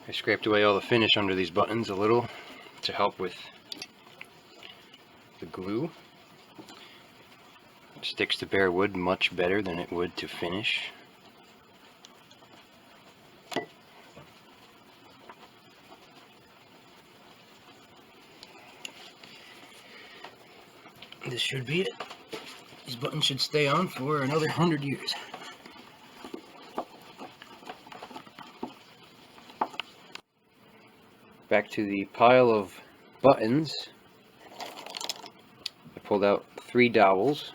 I scraped away all the finish under these buttons a little to help with the glue. It sticks to bare wood much better than it would to finish. This should be it. These buttons should stay on for another 100 years. Back to the pile of buttons. I pulled out 3 dowels,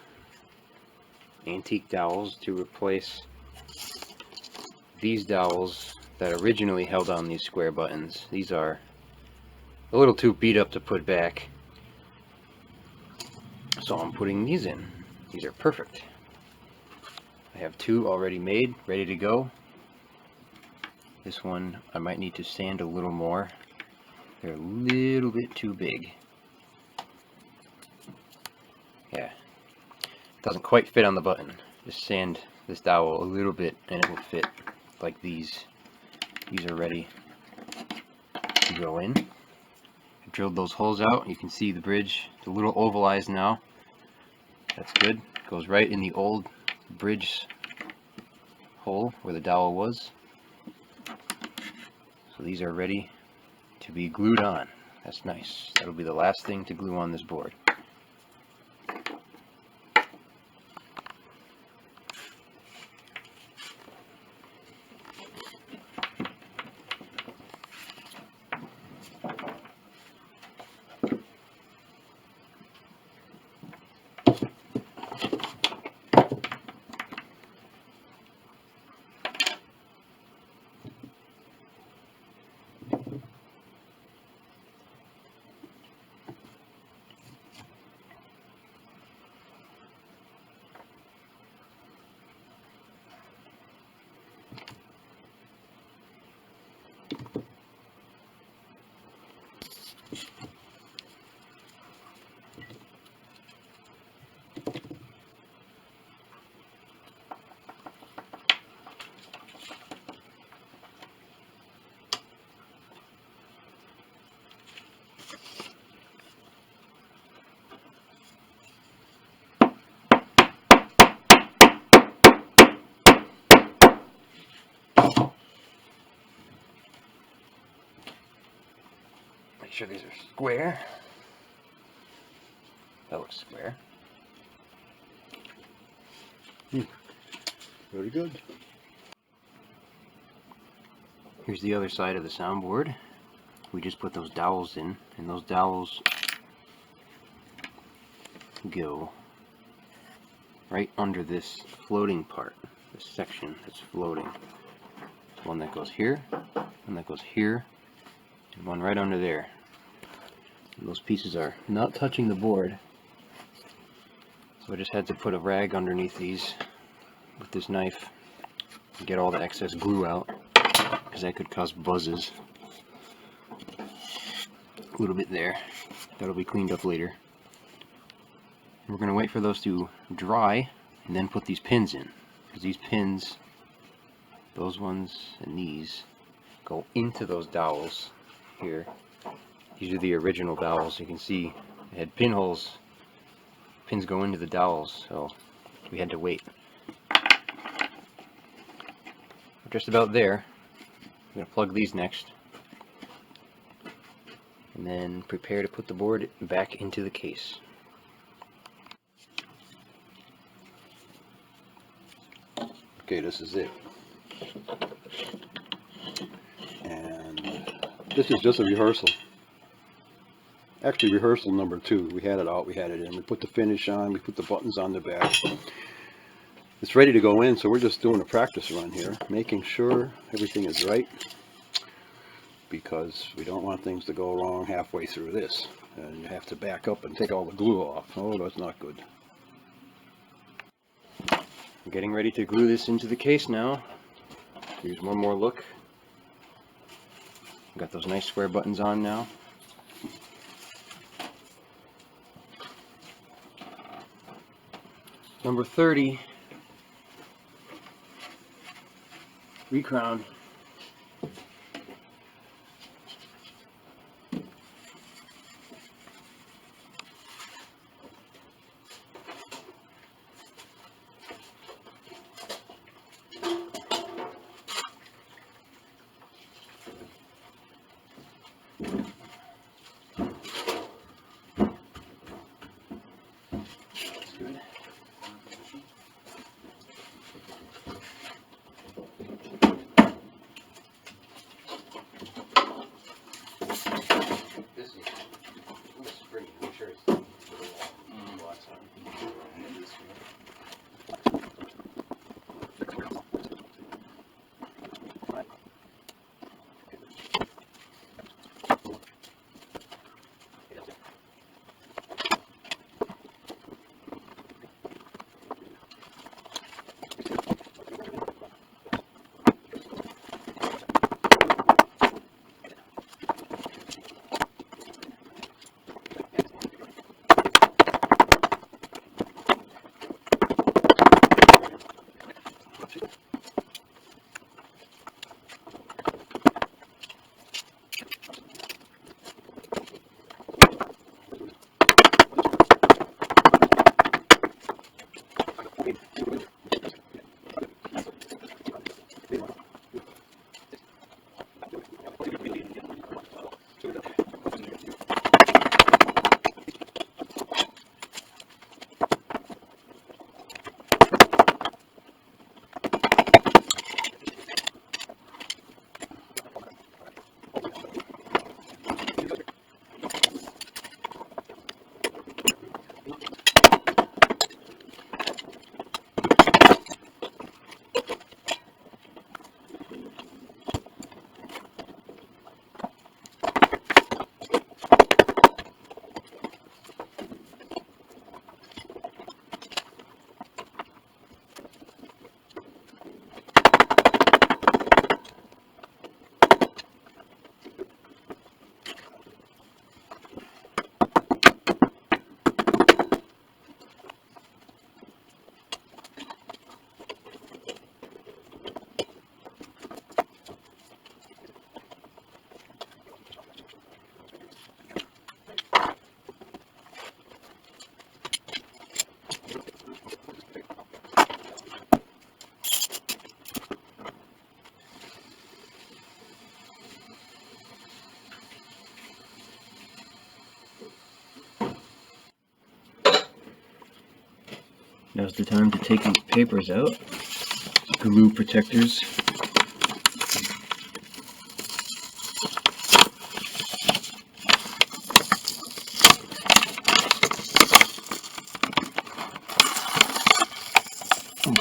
antique dowels, to replace these dowels that originally held on these square buttons. These are a little too beat up to put back, so I'm putting these in. These are perfect. I have 2 already made, ready to go. This one I might need to sand a little more. They're a little bit too big. Yeah, doesn't quite fit on the button. Just sand this dowel a little bit and it will fit like these. These are ready to go in. I drilled those holes out. You can see the bridge. It's a little ovalized now. That's good. It goes right in the old bridge hole where the dowel was. So these are ready to be glued on. That's nice. That'll be the last thing to glue on this board. Make sure these are square. That looks square. Very good. Here's the other side of the soundboard. We just put those dowels in, and those dowels go right under this floating part, this section that's floating. One that goes here, one that goes here, and one right under there. And those pieces are not touching the board, so I just had to put a rag underneath these with this knife and get all the excess glue out, because that could cause buzzes. A little bit there. That'll be cleaned up later. We're going to wait for those to dry and then put these pins in, because these pins, those ones and these, go into those dowels here. These are the original dowels. You can see they had pinholes. Pins go into the dowels, so we had to wait. We're just about there. I'm going to plug these next, and then prepare to put the board back into the case. Okay, this is it. And this is just a rehearsal. Actually, rehearsal number 2. We had it out, we had it in. We put the finish on, we put the buttons on the back. It's ready to go in, so we're just doing a practice run here, making sure everything is right because we don't want things to go wrong halfway through this. And you have to back up and take all the glue off. Oh, that's not good. I'm getting ready to glue this into the case now. Here's one more look. Got those nice square buttons on now. Number 30, Recrown. Now's the time to take these papers out, glue protectors.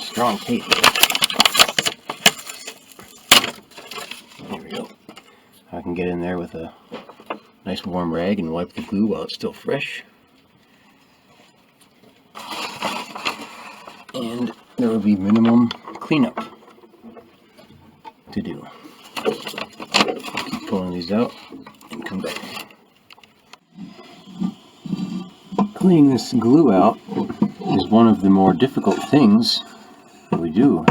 Strong tape. There we go. I can get in there with a nice warm rag and wipe the glue while it's still fresh. And there will be minimum cleanup to do. Keep pulling these out and come back. Cleaning this glue out is one of the more difficult things that we do.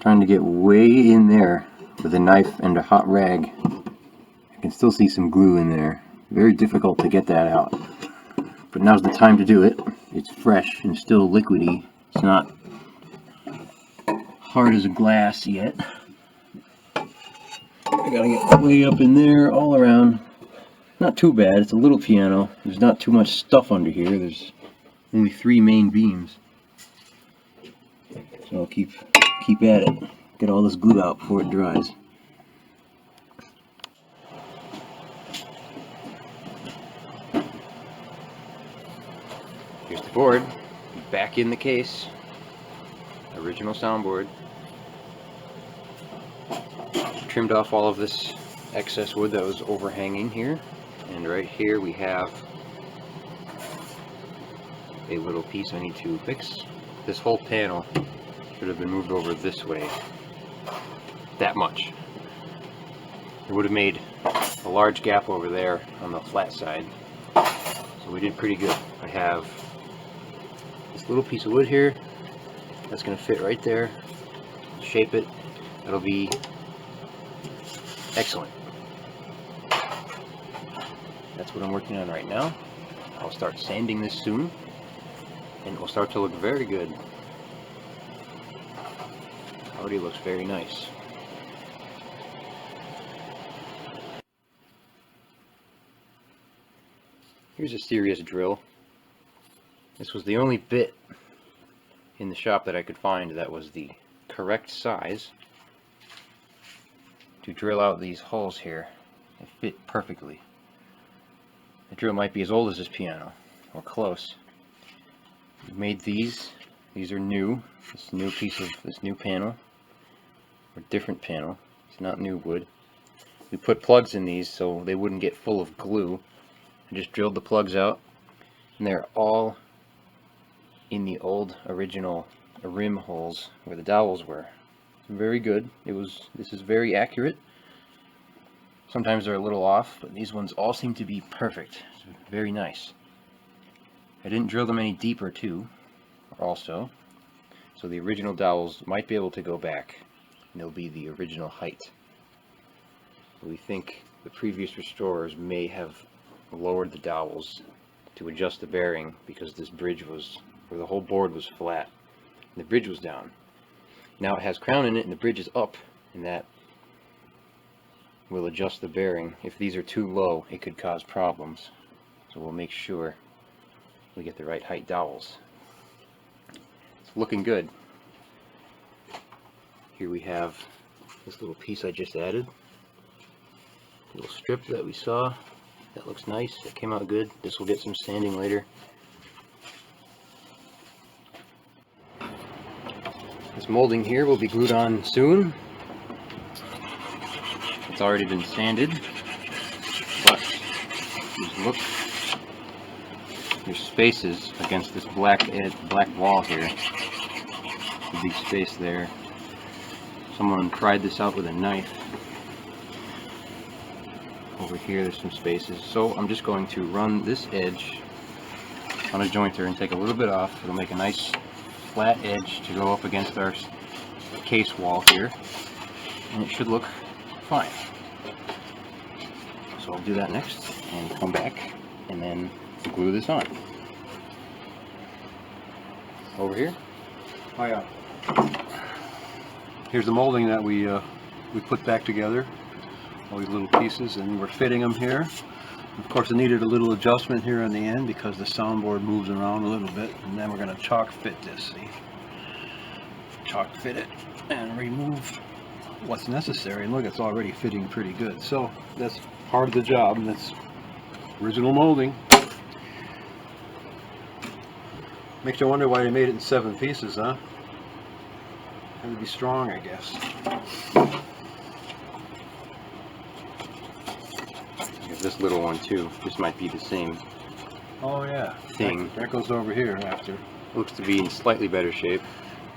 Trying to get way in there with a knife and a hot rag. I can still see some glue in there. Very difficult to get that out. But now's the time to do it. It's fresh and still liquidy. It's not hard as a glass yet. I gotta get way up in there, all around. Not too bad, it's a little piano. There's not too much stuff under here. There's only 3 main beams. So I'll keep at it. Get all this glue out before it dries. Here's the board, back in the case. Original soundboard. Trimmed off all of this excess wood that was overhanging here, and right here we have a little piece I need to fix. This whole panel should have been moved over this way, that much. It would have made a large gap over there on the flat side, so we did pretty good. I have this little piece of wood here that's going to fit right there, shape it, that'll be excellent. That's what I'm working on right now. I'll start sanding this soon, and it will start to look very good. Already looks very nice. Here's a serious drill. This was the only bit in the shop that I could find that was the correct size to drill out these holes here. They fit perfectly. The drill might be as old as this piano, or close. We made these. These are new. This new piece of this new panel, or different panel. It's not new wood. We put plugs in these so they wouldn't get full of glue. I just drilled the plugs out, and they're all in the old original rim holes where the dowels were. Very good. This is very accurate. Sometimes they're a little off, but these ones all seem to be perfect. It's very nice. I didn't drill them any deeper too, also, so the original dowels might be able to go back, and they'll be the original height. We think the previous restorers may have lowered the dowels to adjust the bearing because this bridge was, where the whole board was flat, and the bridge was down. Now it has crown in it and the bridge is up, and that will adjust the bearing. If these are too low, it could cause problems, so we'll make sure we get the right height dowels. It's looking good. Here we have this little piece I just added, little strip that we saw. That looks nice. It came out good. This will get some sanding later. This molding here will be glued on soon. It's already been sanded, but look, there's spaces against this black wall here. A big space there. Someone pried this out with a knife. Over here there's some spaces, so I'm just going to run this edge on a jointer and take a little bit off. It'll make a nice flat edge to go up against our case wall here, and it should look fine. So I'll do that next and come back and then glue this on. Over here. Oh yeah. Here's the molding that we put back together. All these little pieces, and we're fitting them here. Of course, it needed a little adjustment here in the end because the soundboard moves around a little bit, and then we're going to chalk fit this. See, chalk fit it and remove what's necessary. And look, it's already fitting pretty good. So that's part of the job, and that's original molding. Makes you wonder why they made it in 7 pieces, huh? Had to be strong, I guess. This little one too. This might be the same. Oh yeah. Thing. That goes over here after. Looks to be in slightly better shape.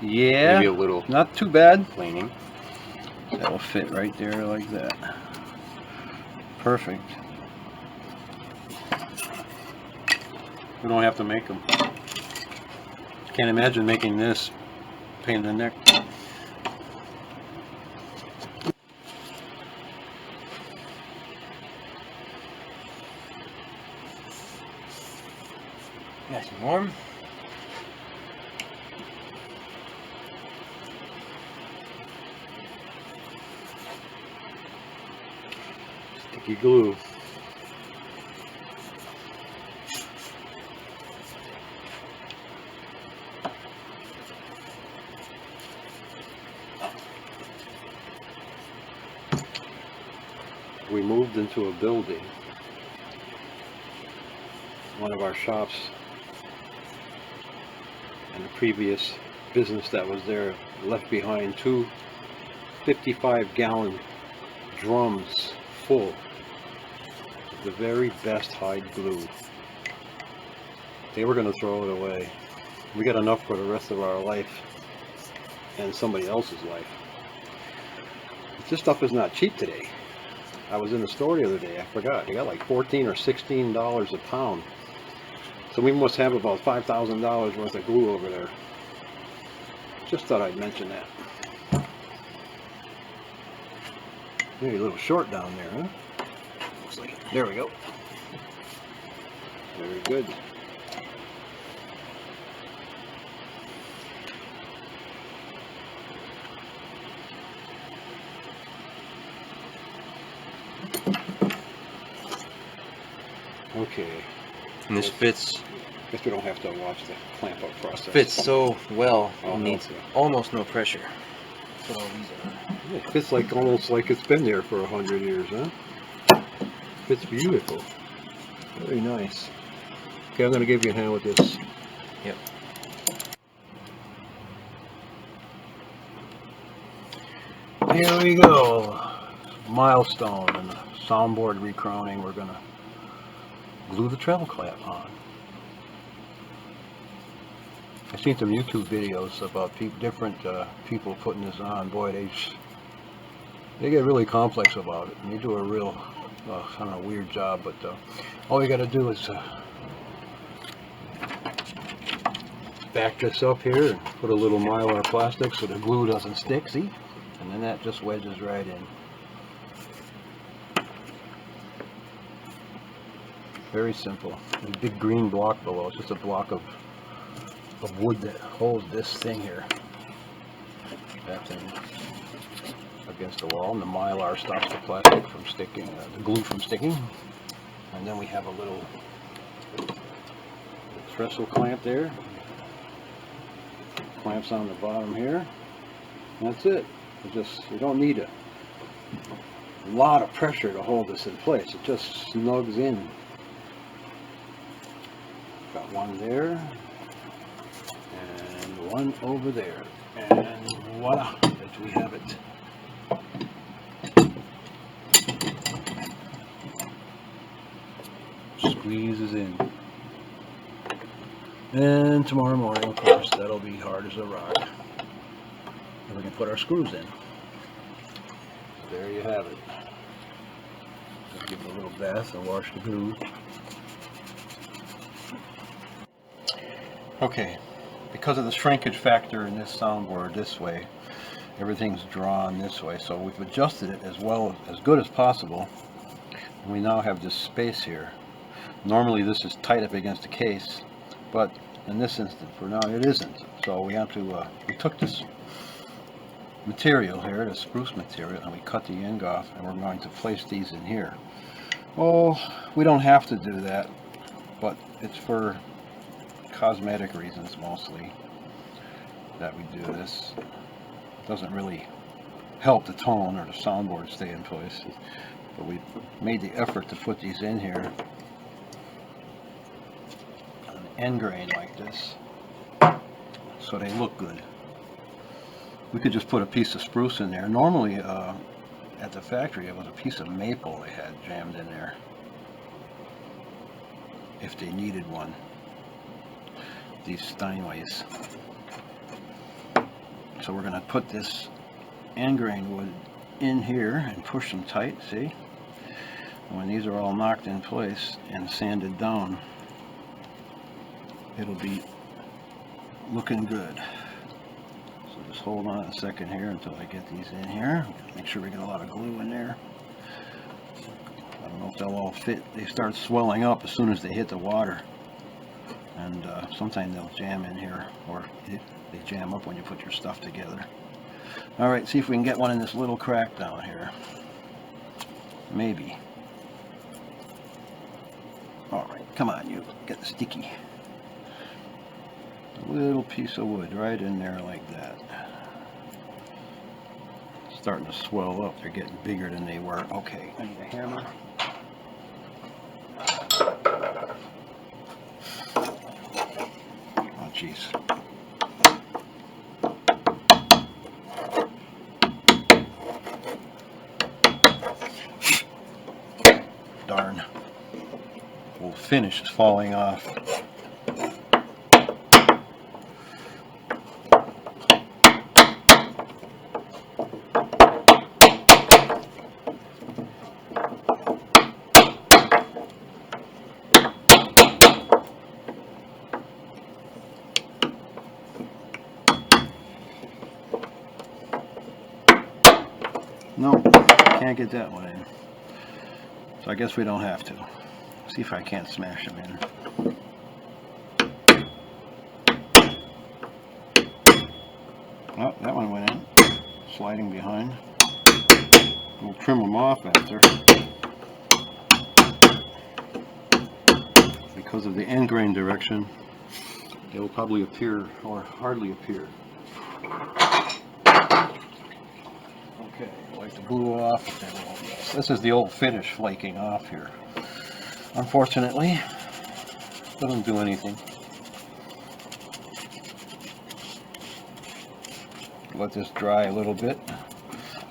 Yeah. Maybe a little. Not too bad. Planing. That'll fit right there like that. Perfect. We don't have to make them. Can't imagine making this pain in the neck. Nice and warm. Sticky glue. We moved into a building. One of our shops, and the previous business that was there left behind 2 55-gallon drums full. The very best hide glue. They were going to throw it away. We got enough for the rest of our life and somebody else's life. But this stuff is not cheap today. I was in the store the other day. I forgot. They got like $14 or $16 a pound. So we must have about $5,000 worth of glue over there. Just thought I'd mention that. Maybe a little short down there, huh? Looks like it. There we go. Very good. Okay. And this fits Guess we don't have to watch the clamp up process. fits so well. Oh, It needs okay. almost no pressure. Put all these on. It fits like almost like it's been there for 100 years, huh? Fits beautiful. Very nice. Okay, I'm going to give you a hand with this. Yep. Here we go. Milestone in the soundboard recrowning. We're going to glue the treble clamp on. I've seen some YouTube videos about different people putting this on. Boy, they get really complex about it, and they do a real kind of weird job. But all you got to do is back this up here and put a little mylar plastic so the glue doesn't stick. See, and then that just wedges right in. Very simple. There's a big green block below. It's just a block of wood that holds this thing here. That thing against the wall, and the mylar stops the plastic from sticking, the glue from sticking. And then we have a little trestle clamp there. Clamps on the bottom here. That's it. You don't need a lot of pressure to hold this in place. It just snugs in. Got one there. And one over there, and voila, there we have it. Squeezes in. And tomorrow morning, of course, that'll be hard as a rock. And we can put our screws in. There you have it. Give it a little bath and wash the glue. Okay. Because of the shrinkage factor in this soundboard this way, everything's drawn this way, so we've adjusted it as good as possible. And we now have this space here. Normally this is tight up against the case, but in this instance for now it isn't. So we have to we took this material here, the spruce material, and we cut the end off, and we're going to place these in here. Oh, we don't have to do that, but it's for cosmetic reasons mostly that we do this. It doesn't really help the tone or the soundboard stay in place, but we made the effort to put these in here on an end grain like this so they look good. We could just put a piece of spruce in there. Normally at the factory it was a piece of maple they had jammed in there if they needed one. These Steinways. So we're going to put this end grain wood in here and push them tight, see? And when these are all knocked in place and sanded down, it'll be looking good. So just hold on a second here until I get these in here. Make sure we get a lot of glue in there. I don't know if they'll all fit. They start swelling up as soon as they hit the water. And sometimes they'll jam in here, or they jam up when you put your stuff together. All right, see if we can get one in this little crack down here. Maybe. All right, come on, you get the sticky. A little piece of wood right in there like that. Starting to swell up. They're getting bigger than they were. Okay, I need a hammer. Oh, jeez. old finish is falling off. No, can't get that one in. So I guess we don't have to. See if I can't smash them in. Oh, that one went in. Sliding behind. We'll trim them off after. Because of the end grain direction, they will probably appear or hardly appear. Okay, wipe the glue off. This is the old finish flaking off here. Unfortunately, doesn't do anything. Let this dry a little bit.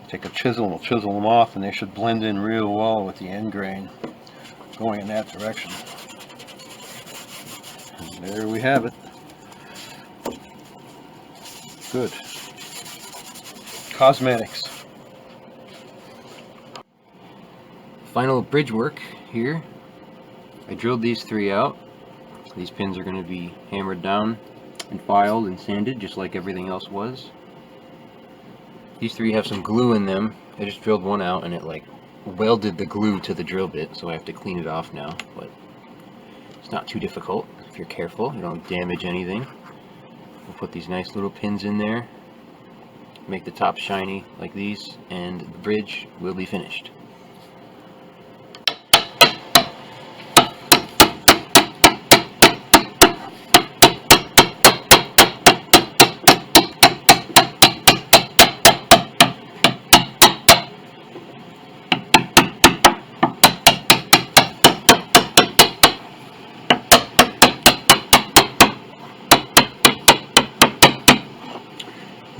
Take a chisel and we'll chisel them off, and they should blend in real well with the end grain going in that direction. And there we have it. Good. Cosmetics. Final bridge work here. I drilled these 3 out. These pins are going to be hammered down and filed and sanded just like everything else was. These 3 have some glue in them. I just drilled one out and it like welded the glue to the drill bit, so I have to clean it off now, but it's not too difficult if you're careful. You don't damage anything. We'll put these nice little pins in there, make the top shiny like these, and the bridge will be finished.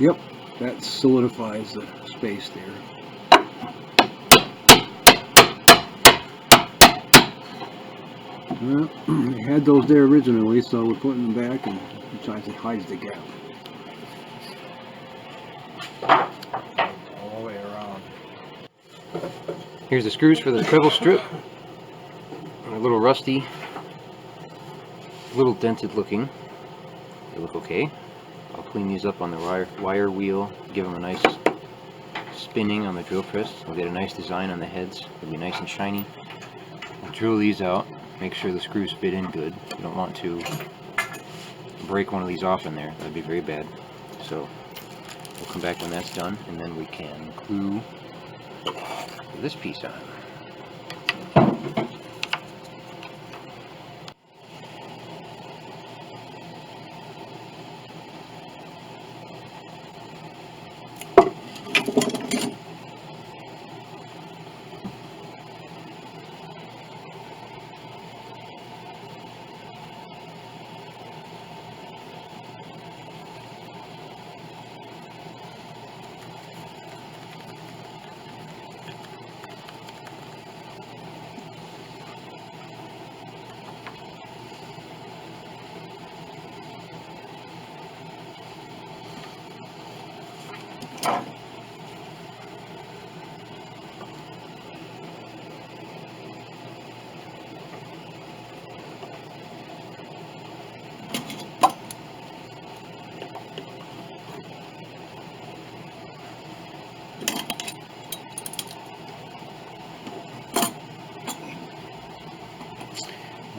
Yep, that solidifies the space there. Well, we had those there originally, so we're putting them back, and besides it hides the gap. All the way around. Here's the screws for the treble strip. They're a little rusty, a little dented looking. They look okay. I'll clean these up on the wire wheel, give them a nice spinning on the drill press. We'll get a nice design on the heads. They'll be nice and shiny. I'll drill these out, make sure the screws fit in good. You don't want to break one of these off in there. That'd be very bad. So we'll come back when that's done, and then we can glue this piece on.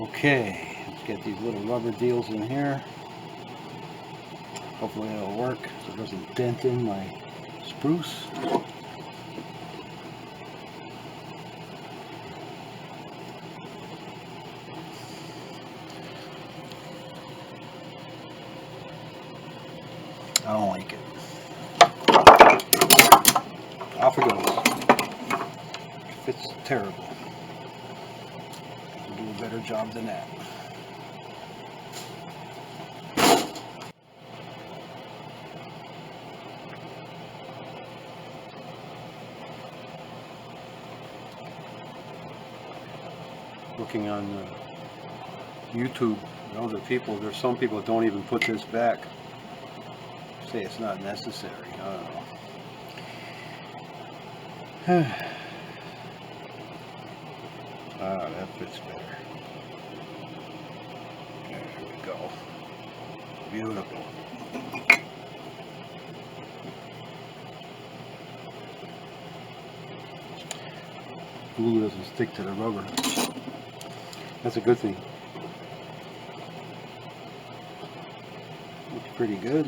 Okay, let's get these little rubber deals in here. Hopefully it'll work so it doesn't dent in my spruce. I don't like it. Off it goes. Fits terrible. Do a better job than that. Working on YouTube, you know, there's some people that don't even put this back. Say it's not necessary. I don't know. Ah, that fits better. There we go. Beautiful. Glue doesn't stick to the rubber. That's a good thing. Looks pretty good.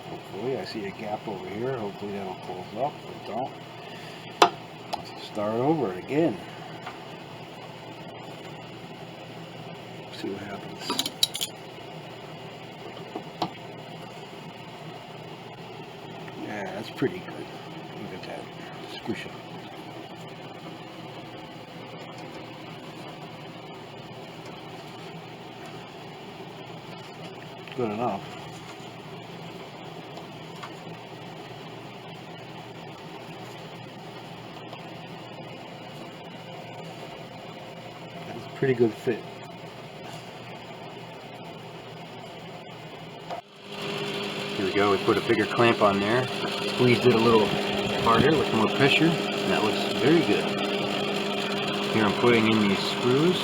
Hopefully, I see a gap over here. Hopefully that'll close up. If it don't, let's start over again. See what happens. Yeah, that's pretty good. Look at that. Squish it. Good enough. That's a pretty good fit. Here we go, we put a bigger clamp on there, squeezed it a little harder with more pressure, and that looks very good. Here I'm putting in these screws.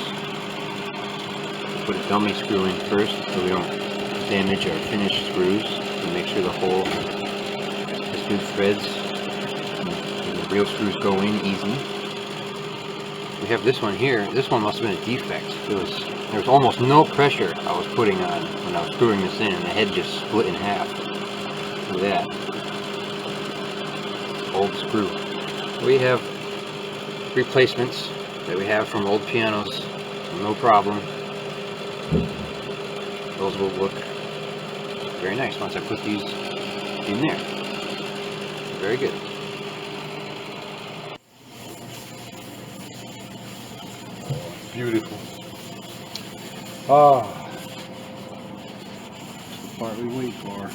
Put a dummy screw in first so we don't damage our finished screws, and make sure the hole has good threads and the real screws go in easy. We have this one here. This one must have been a defect. There was almost no pressure I was putting on when I was screwing this in, and the head just split in half. Look at that. Old screw. We have replacements that we have from old pianos, no problem. Those will look very nice once I put these in there. Very good. Beautiful. Ah, the part we wait for.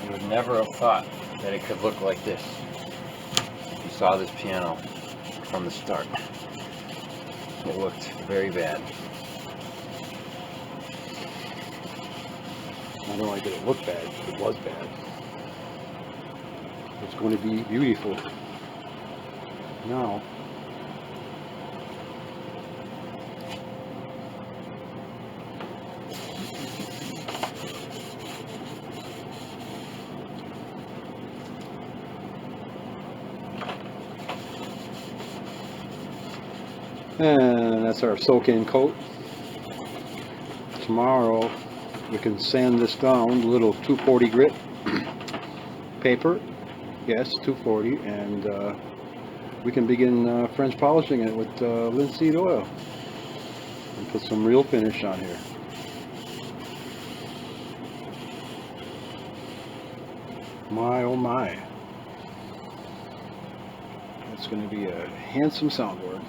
You would never have thought that it could look like this if you saw this piano from the start. It looked very bad. Not only did it look bad, it was bad. It's going to be beautiful. Now, and that's our soak-in coat. Tomorrow we can sand this down, a little 240 grit paper, yes, 240, and we can begin French polishing it with linseed oil and put some real finish on here. My oh my, it's going to be a handsome soundboard.